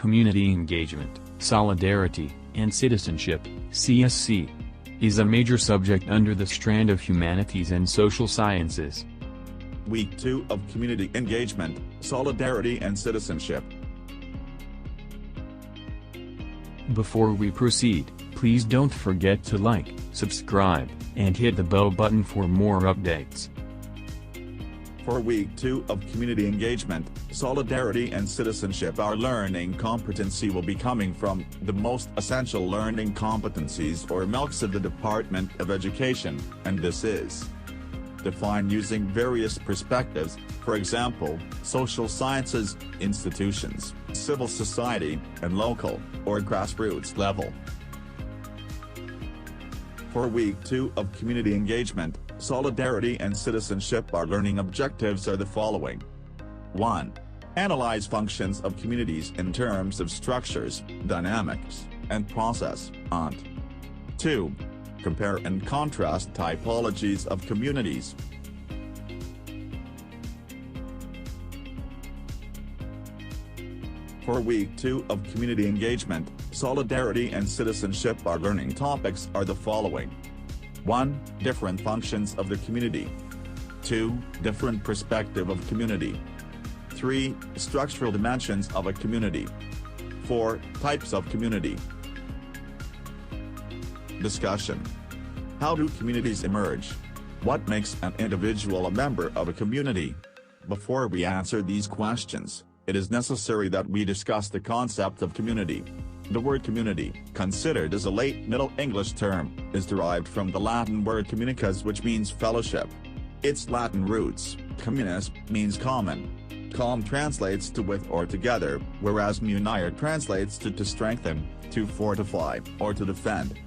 Community Engagement, Solidarity, and Citizenship, CSC, is a major subject under the strand of Humanities and Social Sciences. Week 2 of Community Engagement, Solidarity and Citizenship. Before we proceed, please don't forget to like, subscribe, and hit the bell button for more updates. For Week 2 of Community Engagement, Solidarity and Citizenship, our learning competency will be coming from the most essential learning competencies or MOOCs of the Department of Education, and this is defined using various perspectives, for example, social sciences, institutions, civil society, and local, or grassroots level. For Week 2 of Community Engagement, Solidarity and Citizenship, our learning objectives are the following. 1. Analyze functions of communities in terms of structures, dynamics, and process, and 2. Compare and contrast typologies of communities. For Week 2 of Community Engagement, Solidarity and Citizenship, our learning topics are the following. 1. Different functions of the community. 2. Different perspective of community. 3. Structural dimensions of a community. 4. Types of community. Discussion. How do communities emerge? What makes an individual a member of a community? Before we answer these questions, it is necessary that we discuss the concept of community. The word community, considered as a late Middle English term, is derived from the Latin word communicus, which means fellowship. Its Latin roots, communis, means common. Com translates to with or together, whereas munire translates to strengthen, to fortify, or to defend.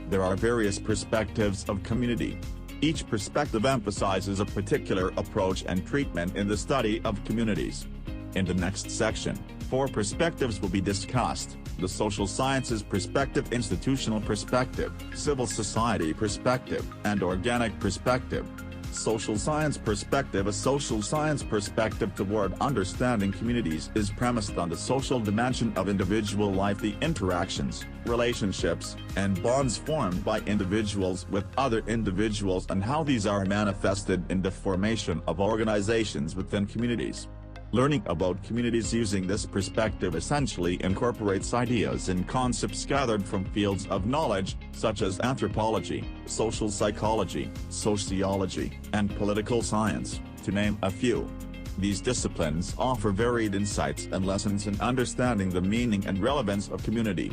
There are various perspectives of community. Each perspective emphasizes a particular approach and treatment in the study of communities. In the next section, 4 perspectives will be discussed: the social sciences perspective, institutional perspective, civil society perspective, and organic perspective. Social science perspective. A social science perspective toward understanding communities is premised on the social dimension of individual life, the interactions, relationships, and bonds formed by individuals with other individuals, and how these are manifested in the formation of organizations within communities. Learning about communities using this perspective essentially incorporates ideas and concepts gathered from fields of knowledge, such as anthropology, social psychology, sociology, and political science, to name a few. These disciplines offer varied insights and lessons in understanding the meaning and relevance of community.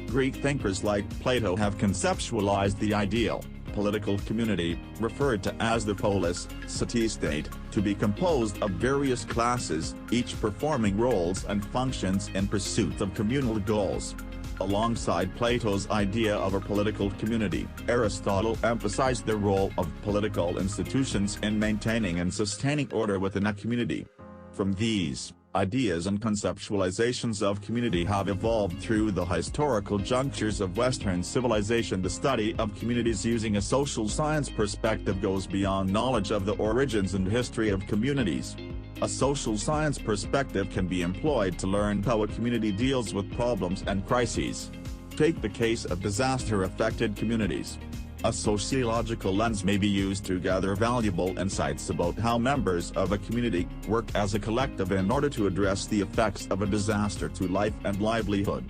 Greek thinkers like Plato have conceptualized the ideal political community, referred to as the polis, city-state, to be composed of various classes, each performing roles and functions in pursuit of communal goals. Alongside Plato's idea of a political community, Aristotle emphasized the role of political institutions in maintaining and sustaining order within a community. From these ideas and conceptualizations of community have evolved through the historical junctures of Western civilization. The study of communities using a social science perspective goes beyond knowledge of the origins and history of communities. A social science perspective can be employed to learn how a community deals with problems and crises. Take the case of disaster-affected communities. A sociological lens may be used to gather valuable insights about how members of a community work as a collective in order to address the effects of a disaster to life and livelihood.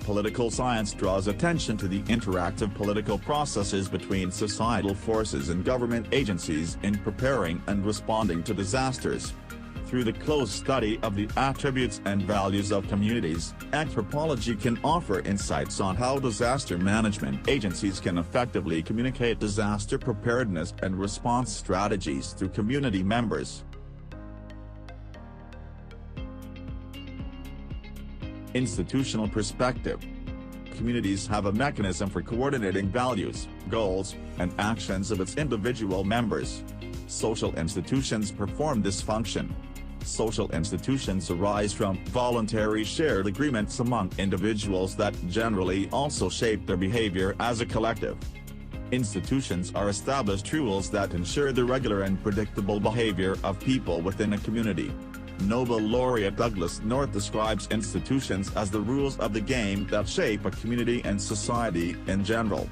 Political science draws attention to the interactive political processes between societal forces and government agencies in preparing and responding to disasters. Through the close study of the attributes and values of communities, anthropology can offer insights on how disaster management agencies can effectively communicate disaster preparedness and response strategies to community members. Institutional perspective. Communities have a mechanism for coordinating values, goals, and actions of its individual members. Social institutions perform this function. Social institutions arise from voluntary shared agreements among individuals that generally also shape their behavior as a collective. Institutions are established rules that ensure the regular and predictable behavior of people within a community. Nobel laureate Douglas North describes institutions as the rules of the game that shape a community and society in general.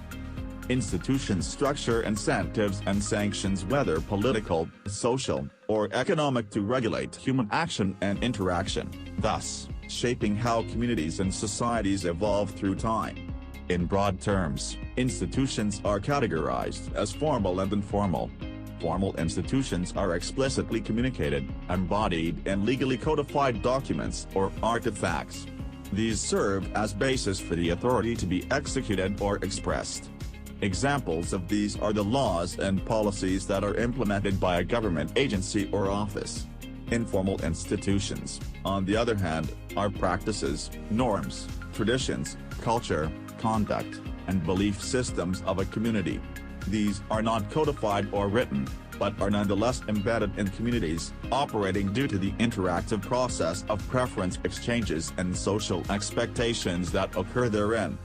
Institutions structure incentives and sanctions, whether political, social, or economic, to regulate human action and interaction, thus shaping how communities and societies evolve through time. In broad terms, institutions are categorized as formal and informal. Formal institutions are explicitly communicated, embodied in legally codified documents or artifacts. These serve as basis for the authority to be executed or expressed. Examples of these are the laws and policies that are implemented by a government agency or office. Informal institutions, on the other hand, are practices, norms, traditions, culture, conduct, and belief systems of a community. These are not codified or written, but are nonetheless embedded in communities, operating due to the interactive process of preference exchanges and social expectations that occur therein.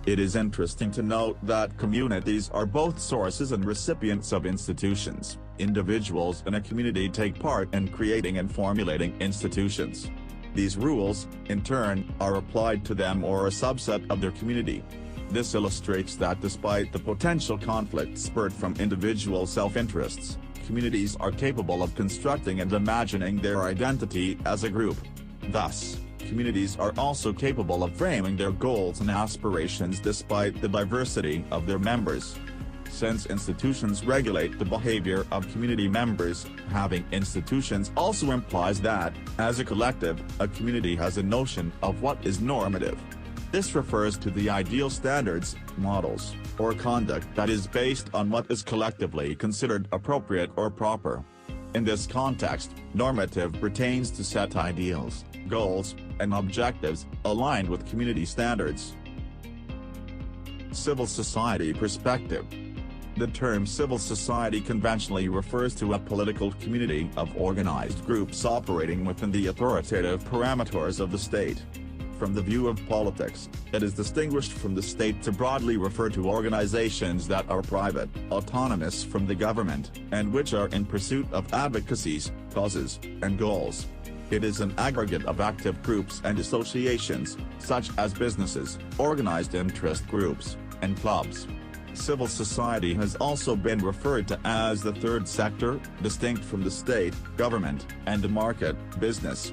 It is interesting to note that communities are both sources and recipients of institutions. Individuals in a community take part in creating and formulating institutions. These rules, in turn, are applied to them or a subset of their community. This illustrates that despite the potential conflict spurred from individual self-interests, communities are capable of constructing and imagining their identity as a group. Thus, communities are also capable of framing their goals and aspirations despite the diversity of their members. Since institutions regulate the behavior of community members, having institutions also implies that, as a collective, a community has a notion of what is normative. This refers to the ideal standards, models, or conduct that is based on what is collectively considered appropriate or proper. In this context, normative pertains to set ideals, goals, and objectives aligned with community standards. Civil society perspective. The term civil society conventionally refers to a political community of organized groups operating within the authoritative parameters of the state. From the view of politics, it is distinguished from the state to broadly refer to organizations that are private, autonomous from the government, and which are in pursuit of advocacies, causes, and goals. It is an aggregate of active groups and associations, such as businesses, organized interest groups, and clubs. Civil society has also been referred to as the third sector, distinct from the state, government, and the market, business.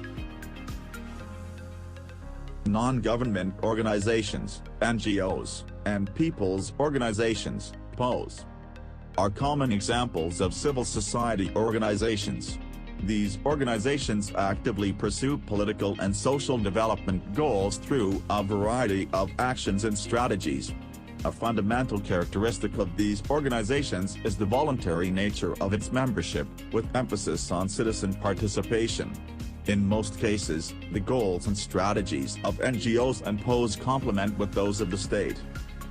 Non-government organizations, NGOs, and people's organizations, POs, are common examples of civil society organizations. These organizations actively pursue political and social development goals through a variety of actions and strategies. A fundamental characteristic of these organizations is the voluntary nature of its membership, with emphasis on citizen participation. In most cases, the goals and strategies of NGOs and POs complement with those of the state.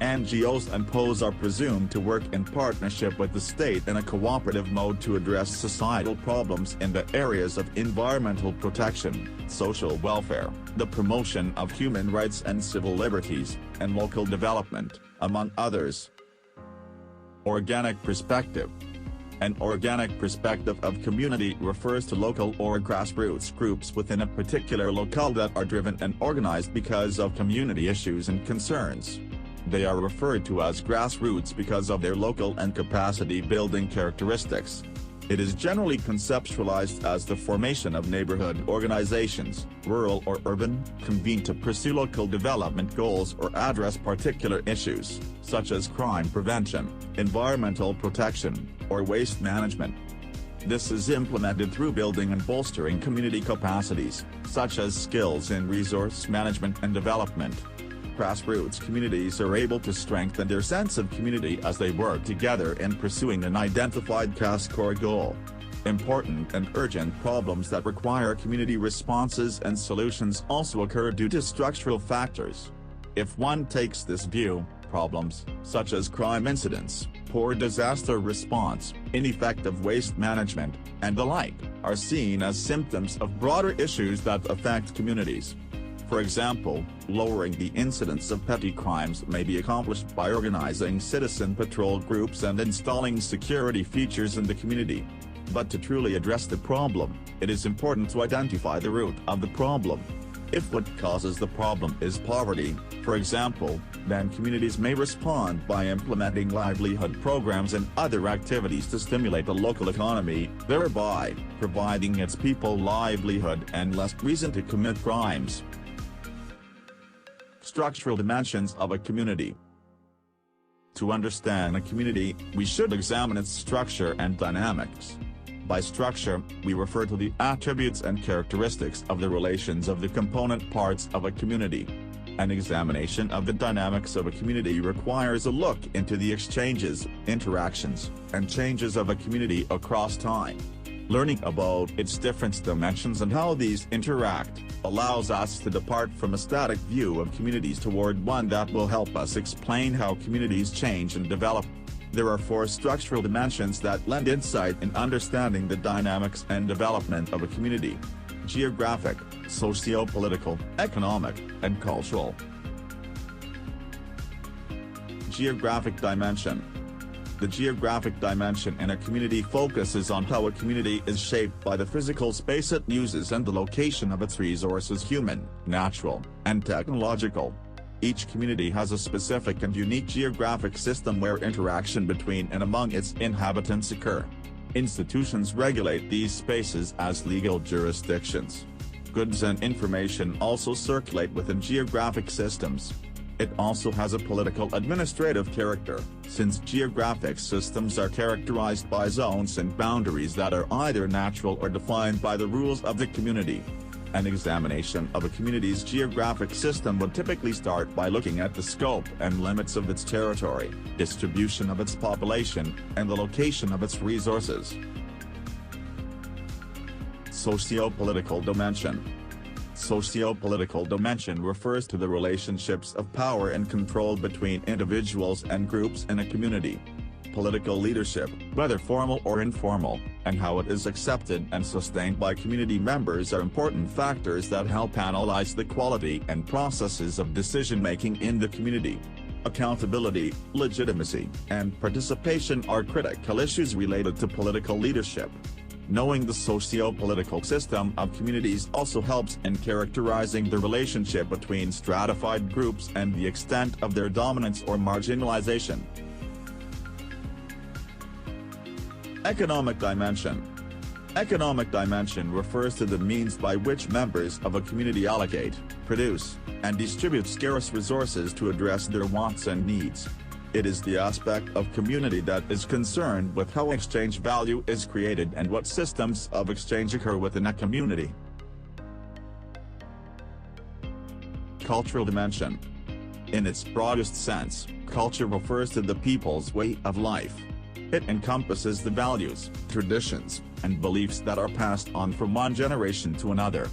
NGOs and POs are presumed to work in partnership with the state in a cooperative mode to address societal problems in the areas of environmental protection, social welfare, the promotion of human rights and civil liberties, and local development, among others. Organic perspective. An organic perspective of community refers to local or grassroots groups within a particular locale that are driven and organized because of community issues and concerns. They are referred to as grassroots because of their local and capacity-building characteristics. It is generally conceptualized as the formation of neighborhood organizations, rural or urban, convened to pursue local development goals or address particular issues, such as crime prevention, environmental protection, or waste management. This is implemented through building and bolstering community capacities, such as skills in resource management and development. Grassroots communities are able to strengthen their sense of community as they work together in pursuing an identified core goal. Important and urgent problems that require community responses and solutions also occur due to structural factors. If one takes this view, problems, such as crime incidents, poor disaster response, ineffective waste management, and the like, are seen as symptoms of broader issues that affect communities. For example, lowering the incidence of petty crimes may be accomplished by organizing citizen patrol groups and installing security features in the community. But to truly address the problem, it is important to identify the root of the problem. If what causes the problem is poverty, for example, then communities may respond by implementing livelihood programs and other activities to stimulate the local economy, thereby providing its people livelihood and less reason to commit crimes. Structural dimensions of a community. To understand a community, we should examine its structure and dynamics. By structure, we refer to the attributes and characteristics of the relations of the component parts of a community. An examination of the dynamics of a community requires a look into the exchanges, interactions, and changes of a community across time. Learning about its different dimensions and how these interact allows us to depart from a static view of communities toward one that will help us explain how communities change and develop. There are 4 structural dimensions that lend insight in understanding the dynamics and development of a community: geographic, socio-political, economic, and cultural. Geographic dimension. The geographic dimension in a community focuses on how a community is shaped by the physical space it uses and the location of its resources, human, natural, and technological. Each community has a specific and unique geographic system where interaction between and among its inhabitants occur. Institutions regulate these spaces as legal jurisdictions. Goods and information also circulate within geographic systems. It also has a political administrative character, since geographic systems are characterized by zones and boundaries that are either natural or defined by the rules of the community. An examination of a community's geographic system would typically start by looking at the scope and limits of its territory, distribution of its population, and the location of its resources. Socio-political dimension. Socio-political dimension refers to the relationships of power and control between individuals and groups in a community. Political leadership, whether formal or informal, and how it is accepted and sustained by community members are important factors that help analyze the quality and processes of decision-making in the community. Accountability, legitimacy, and participation are critical issues related to political leadership. Knowing the socio-political system of communities also helps in characterizing the relationship between stratified groups and the extent of their dominance or marginalization. Economic dimension. Economic dimension refers to the means by which members of a community allocate, produce, and distribute scarce resources to address their wants and needs. It is the aspect of community that is concerned with how exchange value is created and what systems of exchange occur within a community. Cultural dimension. In its broadest sense, culture refers to the people's way of life. It encompasses the values, traditions, and beliefs that are passed on from one generation to another.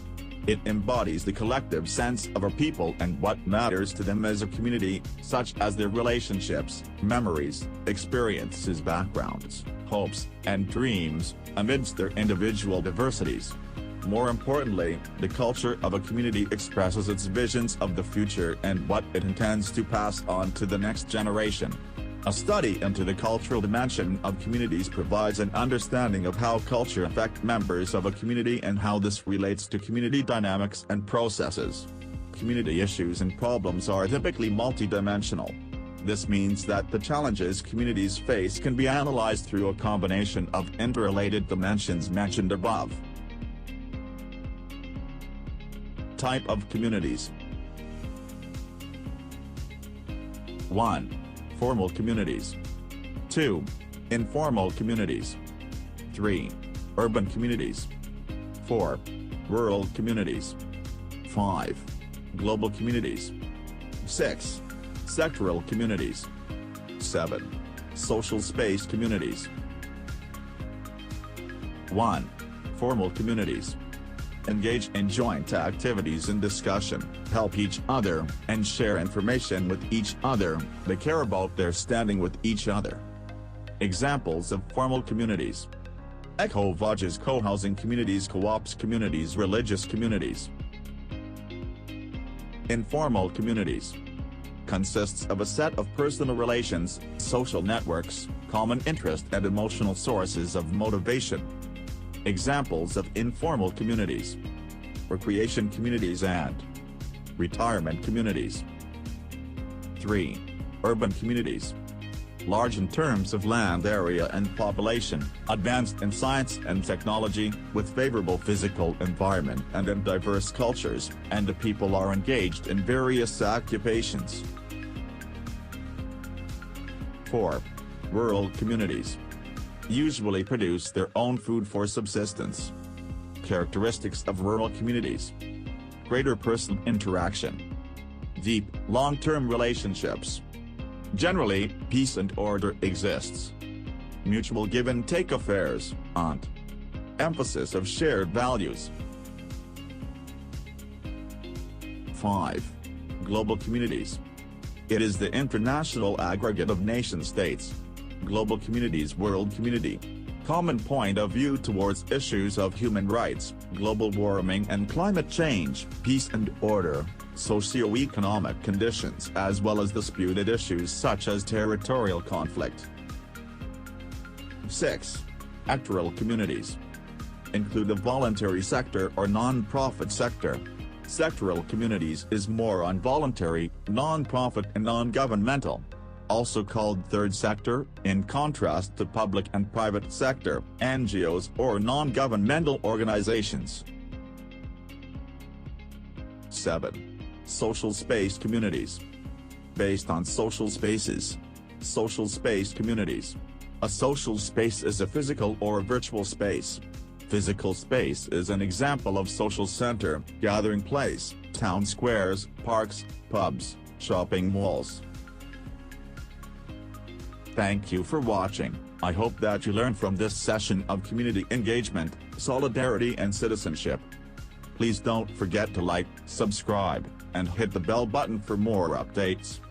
It embodies the collective sense of a people and what matters to them as a community, such as their relationships, memories, experiences, backgrounds, hopes, and dreams, amidst their individual diversities. More importantly, the culture of a community expresses its visions of the future and what it intends to pass on to the next generation. A study into the cultural dimension of communities provides an understanding of how culture affects members of a community and how this relates to community dynamics and processes. Community issues and problems are typically multidimensional. This means that the challenges communities face can be analyzed through a combination of interrelated dimensions mentioned above. Type of communities. 1. Formal communities. 2. Informal communities. 3. Urban communities. 4. Rural communities. 5. Global communities. 6. Sectoral communities. 7. Social space communities. 1. Formal communities. Engage in joint activities and discussion, help each other, and share information with each other. They care about their standing with each other. Examples of formal communities: eco-villages, co-housing communities, co-ops communities, religious communities. Informal communities: consists of a set of personal relations, social networks, common interest and emotional sources of motivation. Examples of informal communities: recreation communities and retirement communities. 3. Urban communities. Large in terms of land area and population, advanced in science and technology, with favorable physical environment and in diverse cultures, and the people are engaged in various occupations. 4. Rural communities. Usually produce their own food for subsistence. Characteristics of rural communities: greater personal interaction, deep, long-term relationships. Generally, peace and order exists. Mutual give-and-take affairs, and emphasis of shared values. 5. Global communities. It is the international aggregate of nation-states. Global communities, world community. Common point of view towards issues of human rights, global warming and climate change, peace and order, socio-economic conditions as well as disputed issues such as territorial conflict. 6. Electoral communities. Include the voluntary sector or non-profit sector. Sectoral communities is more on voluntary, non-profit and non-governmental. Also called third sector, in contrast to public and private sector, NGOs or non-governmental organizations. 7. Social space communities. Based on social spaces. Social space communities. A social space is a physical or virtual space. Physical space is an example of social center, gathering place, town squares, parks, pubs, shopping malls. Thank you for watching. I hope that you learned from this session of community engagement, solidarity and citizenship. Please don't forget to like, subscribe, and hit the bell button for more updates.